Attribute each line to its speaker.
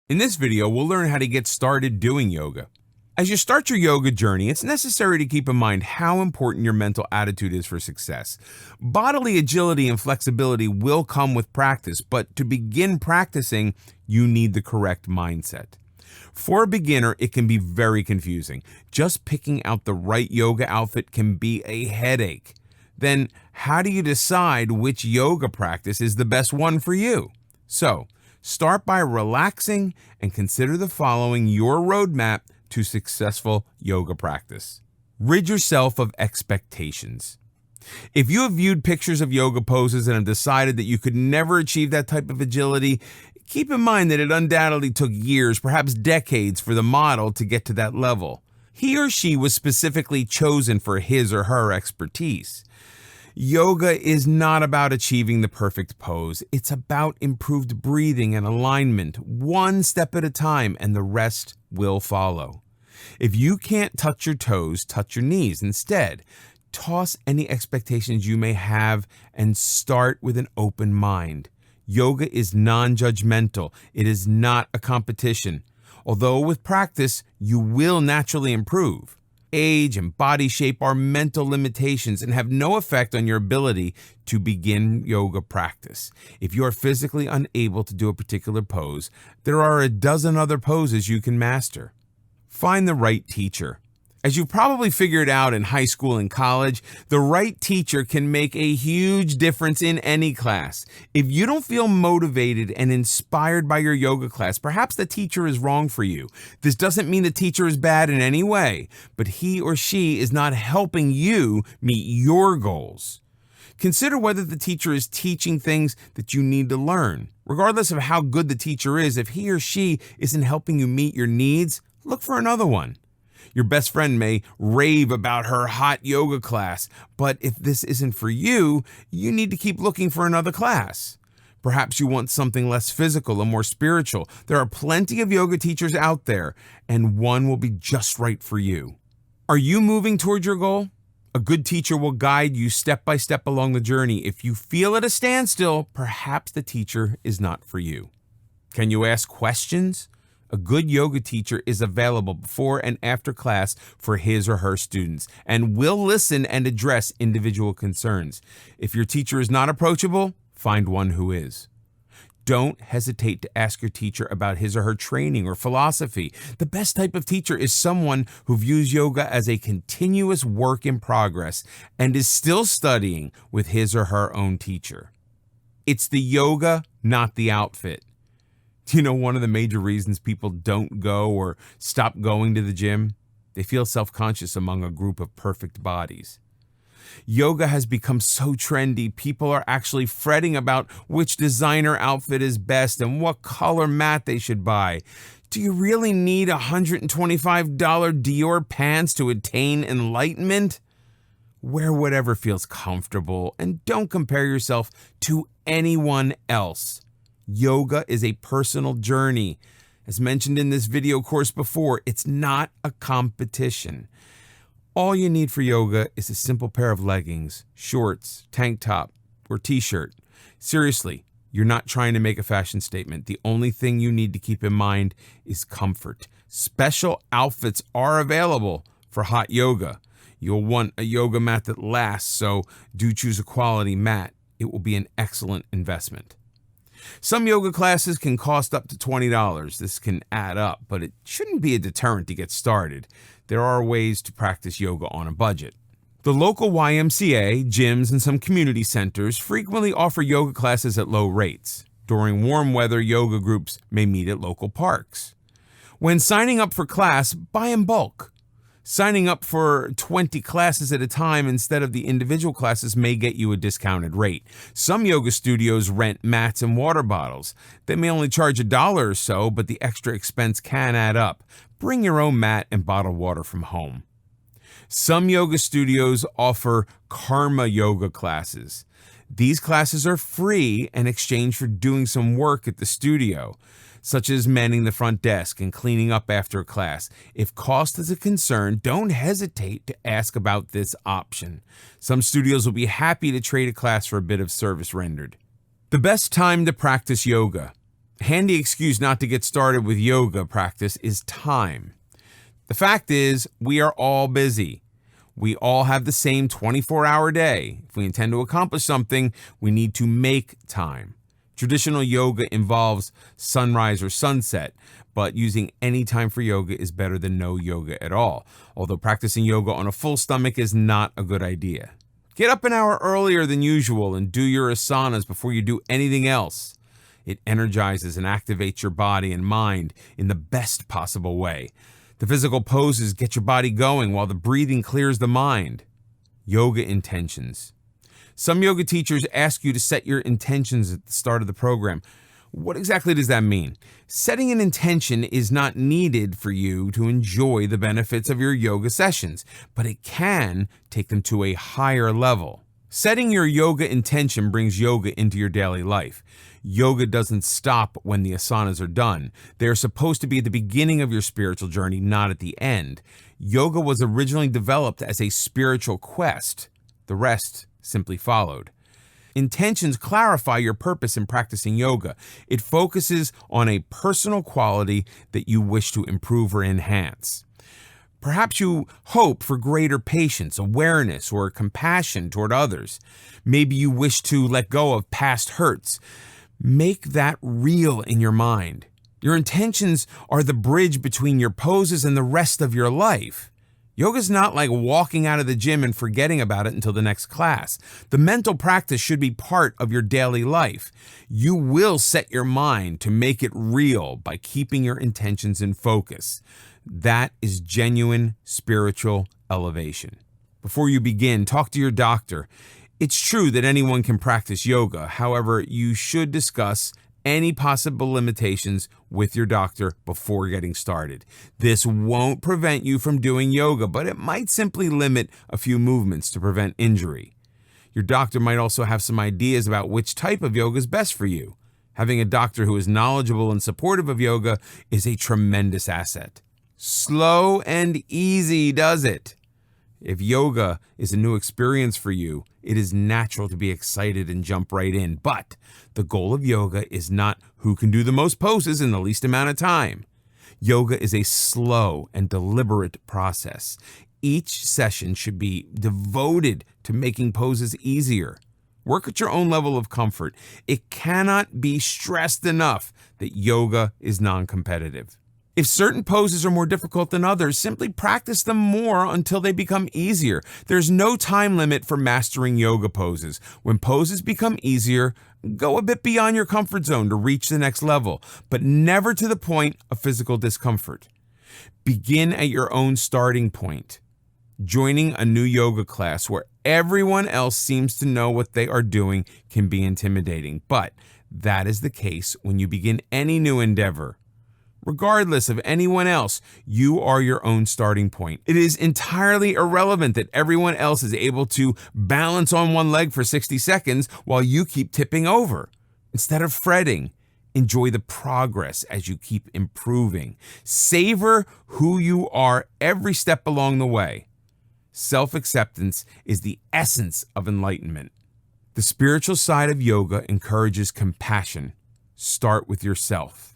Speaker 1: In this video, we'll learn how to get started doing yoga. As you start your yoga journey, it's necessary to keep in mind how important your mental attitude is for success. Bodily agility and flexibility will come with practice, but to begin practicing, you need the correct mindset. For a beginner, it can be very confusing. Just picking out the right yoga outfit can be a headache. Then, how do you decide which yoga practice is the best one for you? So, start by relaxing and consider the following your roadmap to successful yoga practice. Rid yourself of expectations. If you have viewed pictures of yoga poses and have decided that you could never achieve that type of agility, keep in mind that it undoubtedly took years, perhaps decades, for the model to get to that level. He or she was specifically chosen for his or her expertise. Yoga is not about achieving the perfect pose. It's about improved breathing and alignment, one step at a time, and the rest will follow. If you can't touch your toes, touch your knees instead. Toss any expectations you may have and start with an open mind. Yoga is non-judgmental. It is not a competition. Although with practice, you will naturally improve. Age and body shape are mental limitations and have no effect on your ability to begin yoga practice. If you are physically unable to do a particular pose, there are a dozen other poses you can master. Find the right teacher. As you've probably figured out in high school and college, the right teacher can make a huge difference in any class. If you don't feel motivated and inspired by your yoga class, perhaps the teacher is wrong for you. This doesn't mean the teacher is bad in any way, but he or she is not helping you meet your goals. Consider whether the teacher is teaching things that you need to learn. Regardless of how good the teacher is, if he or she isn't helping you meet your needs, look for another one. Your best friend may rave about her hot yoga class, but if this isn't for you, you need to keep looking for another class. Perhaps you want something less physical and more spiritual. There are plenty of yoga teachers out there, and one will be just right for you. Are you moving toward your goal? A good teacher will guide you step by step along the journey. If you feel at a standstill, perhaps the teacher is not for you. Can you ask questions? A good yoga teacher is available before and after class for his or her students and will listen and address individual concerns. If your teacher is not approachable, find one who is. Don't hesitate to ask your teacher about his or her training or philosophy. The best type of teacher is someone who views yoga as a continuous work in progress and is still studying with his or her own teacher. It's the yoga, not the outfit. Do you know one of the major reasons people don't go or stop going to the gym? They feel self-conscious among a group of perfect bodies. Yoga has become so trendy, people are actually fretting about which designer outfit is best and what color mat they should buy. Do you really need $125 Dior pants to attain enlightenment? Wear whatever feels comfortable and don't compare yourself to anyone else. Yoga is a personal journey. As mentioned in this video course before, it's not a competition. All you need for yoga is a simple pair of leggings, shorts, tank top, or t-shirt. Seriously, you're not trying to make a fashion statement. The only thing you need to keep in mind is comfort. Special outfits are available for hot yoga. You'll want a yoga mat that lasts, so do choose a quality mat. It will be an excellent investment. Some yoga classes can cost up to $20. This can add up, but it shouldn't be a deterrent to get started. There are ways to practice yoga on a budget. The local YMCA, gyms, and some community centers frequently offer yoga classes at low rates. During warm weather, yoga groups may meet at local parks. When signing up for class, buy in bulk. Signing up for 20 classes at a time instead of the individual classes may get you a discounted rate. Some yoga studios rent mats and water bottles. They may only charge $1 or so, but the extra expense can add up. Bring your own mat and bottled water from home. Some yoga studios offer karma yoga classes. These classes are free in exchange for doing some work at the studio, such as manning the front desk and cleaning up after a class. If cost is a concern, don't hesitate to ask about this option. Some studios will be happy to trade a class for a bit of service rendered. The best time to practice yoga. handy excuse not to get started with yoga practice is time. The fact is, we are all busy. We all have the same 24-hour day. If we intend to accomplish something, we need to make time. Traditional yoga involves sunrise or sunset, but using any time for yoga is better than no yoga at all, although practicing yoga on a full stomach is not a good idea. Get up an hour earlier than usual and do your asanas before you do anything else. It energizes and activates your body and mind in the best possible way. The physical poses get your body going while the breathing clears the mind. Yoga intentions. Some yoga teachers ask you to set your intentions at the start of the program. What exactly does that mean? Setting an intention is not needed for you to enjoy the benefits of your yoga sessions, but it can take them to a higher level. Setting your yoga intention brings yoga into your daily life. Yoga doesn't stop when the asanas are done. They are supposed to be at the beginning of your spiritual journey, not at the end. Yoga was originally developed as a spiritual quest. The rest simply followed. Intentions clarify your purpose in practicing yoga. It focuses on a personal quality that you wish to improve or enhance. Perhaps you hope for greater patience, awareness, or compassion toward others. Maybe you wish to let go of past hurts. Make that real in your mind. Your intentions are the bridge between your poses and the rest of your life. Yoga's not like walking out of the gym and forgetting about it until the next class. The mental practice should be part of your daily life. You will set your mind to make it real by keeping your intentions in focus. That is genuine spiritual elevation. Before you begin, talk to your doctor. It's true that anyone can practice yoga. However, you should discuss any possible limitations with your doctor before getting started. This won't prevent you from doing yoga, but it might simply limit a few movements to prevent injury. Your doctor might also have some ideas about which type of yoga is best for you. Having a doctor who is knowledgeable and supportive of yoga is a tremendous asset. Slow and easy does it. If yoga is a new experience for you, it is natural to be excited and jump right in. But the goal of yoga is not who can do the most poses in the least amount of time. Yoga is a slow and deliberate process. Each session should be devoted to making poses easier. Work at your own level of comfort. It cannot be stressed enough that yoga is non-competitive. If certain poses are more difficult than others, simply practice them more until they become easier. There's no time limit for mastering yoga poses. When poses become easier, go a bit beyond your comfort zone to reach the next level, but never to the point of physical discomfort. Begin at your own starting point. Joining a new yoga class where everyone else seems to know what they are doing can be intimidating, but that is the case when you begin any new endeavor. Regardless of anyone else, you are your own starting point. It is entirely irrelevant that everyone else is able to balance on one leg for 60 seconds while you keep tipping over. Instead of fretting, enjoy the progress as you keep improving. Savor who you are every step along the way. Self-acceptance is the essence of enlightenment. The spiritual side of yoga encourages compassion. Start with yourself.